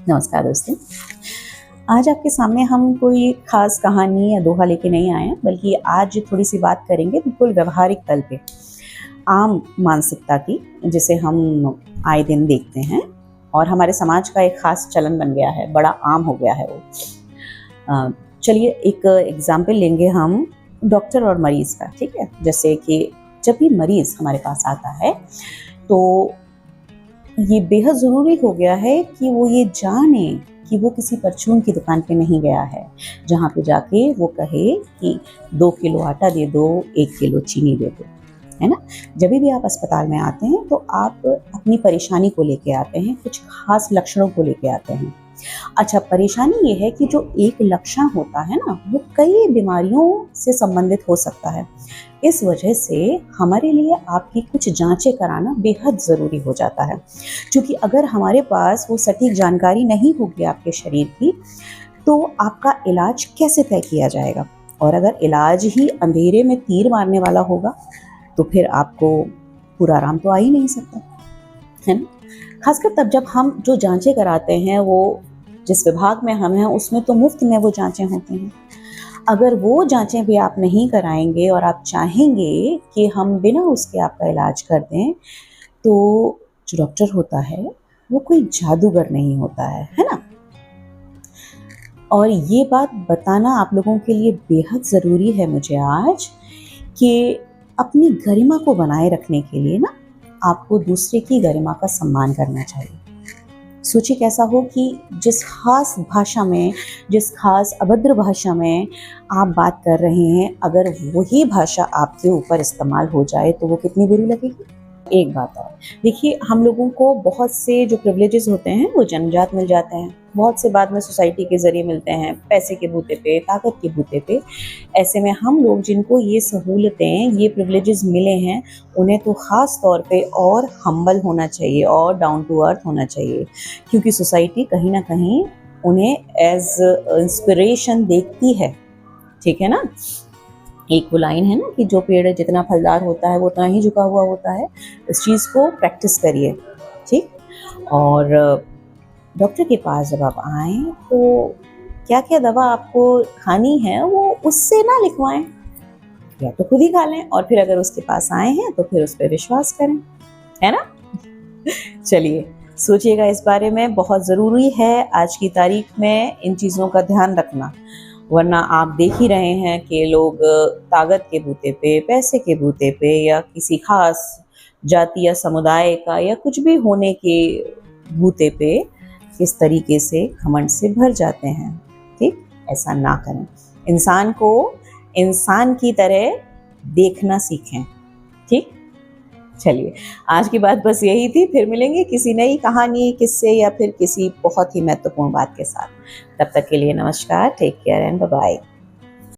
नमस्कार दोस्तों। आज आपके सामने हम कोई ख़ास कहानी या दोहा लेके नहीं आए हैं, बल्कि आज थोड़ी-सी बात करेंगे बिल्कुल व्यावहारिक तल पे, आम मानसिकता की, जिसे हम आए दिन देखते हैं और हमारे समाज का एक ख़ास चलन बन गया है, बड़ा आम हो गया है वो। चलिए एक एग्ज़ाम्पल लेंगे हम डॉक्टर और मरीज़ का, ठीक है? जैसे कि जब भी मरीज़ हमारे पास आता है, तो ये बेहद ज़रूरी हो गया है कि वो ये जाने कि वो किसी परचून की दुकान पे नहीं गया है, जहाँ पे जाके वो कहे कि 2 किलो आटा दे दो, 1 किलो चीनी दे दो, है ना? जभी भी आप अस्पताल में आते हैं तो आप अपनी परेशानी को लेके आते हैं, कुछ ख़ास लक्षणों को लेके आते हैं। अच्छा, परेशानी ये है कि जो एक लक्षण होता है ना, वो कई बीमारियों से संबंधित हो सकता है। इस वजह से हमारे लिए आपकी कुछ जांचें कराना बेहद ज़रूरी हो जाता है, क्योंकि अगर हमारे पास वो सटीक जानकारी नहीं होगी आपके शरीर की, तो आपका इलाज कैसे तय किया जाएगा? और अगर इलाज ही अंधेरे में तीर मारने वाला होगा, तो फिर आपको पूरा आराम तो आ ही नहीं सकता, है ना? खासकर तब जब हम जो जांचें कराते हैं, वो जिस विभाग में हम हैं उसमें तो मुफ्त में वो जांचें होती हैं। अगर वो जांचें भी आप नहीं कराएंगे और आप चाहेंगे कि हम बिना उसके आपका इलाज कर दें, तो जो डॉक्टर होता है वो कोई जादूगर नहीं होता है ना? और ये बात बताना आप लोगों के लिए बेहद ज़रूरी है मुझे आज, कि अपनी गरिमा को बनाए रखने के लिए ना, आपको दूसरे की गरिमा का सम्मान करना चाहिए। सोचिए कैसा हो कि जिस खास भाषा में, जिस खास अभद्र भाषा में आप बात कर रहे हैं, अगर वही भाषा आपके ऊपर इस्तेमाल हो जाए तो वो कितनी बुरी लगेगी। एक बात और, देखिए हम लोगों को बहुत से जो प्रिविलेजेस होते हैं वो जन्मजात मिल जाते हैं, बहुत से बाद में सोसाइटी के ज़रिए मिलते हैं, पैसे के बूते पे, ताकत के बूते पे। ऐसे में हम लोग जिनको ये सहूलतें, ये प्रिविलेजेस मिले हैं, उन्हें तो ख़ास तौर पे और हम्बल होना चाहिए और डाउन टू अर्थ होना चाहिए, क्योंकि सोसाइटी कहीं ना कहीं उन्हें एज इंस्पिरेशन देखती है, ठीक है ना? एक वो लाइन है ना कि जो पेड़ जितना फलदार होता है वो उतना ही झुका हुआ होता है। इस चीज़ को प्रैक्टिस करिए, ठीक? और डॉक्टर के पास जब आप आएँ, तो क्या-क्या दवा आपको खानी है वो उससे ना लिखवाएँ, या तो खुद ही खा लें, और फिर अगर उसके पास आए हैं तो फिर उस पे विश्वास करें, है ना? चलिए, सोचिएगा इस बारे में, बहुत ज़रूरी है आज की तारीख में इन चीज़ों का ध्यान रखना। वरना आप देख ही रहे हैं कि लोग ताकत के बूते पे, पैसे के बूते पे, या किसी खास जाति या समुदाय का या कुछ भी होने के बूते पे किस तरीके से घमंड से भर जाते हैं, ठीक? ऐसा ना करें। इंसान को इंसान की तरह देखना सीखें, ठीक? चलिए, आज की बात बस यही थी। फिर मिलेंगे किसी नई कहानी, किस्से या फिर किसी बहुत ही महत्वपूर्ण बात के साथ। तब तक के लिए नमस्कार, take care and bye bye.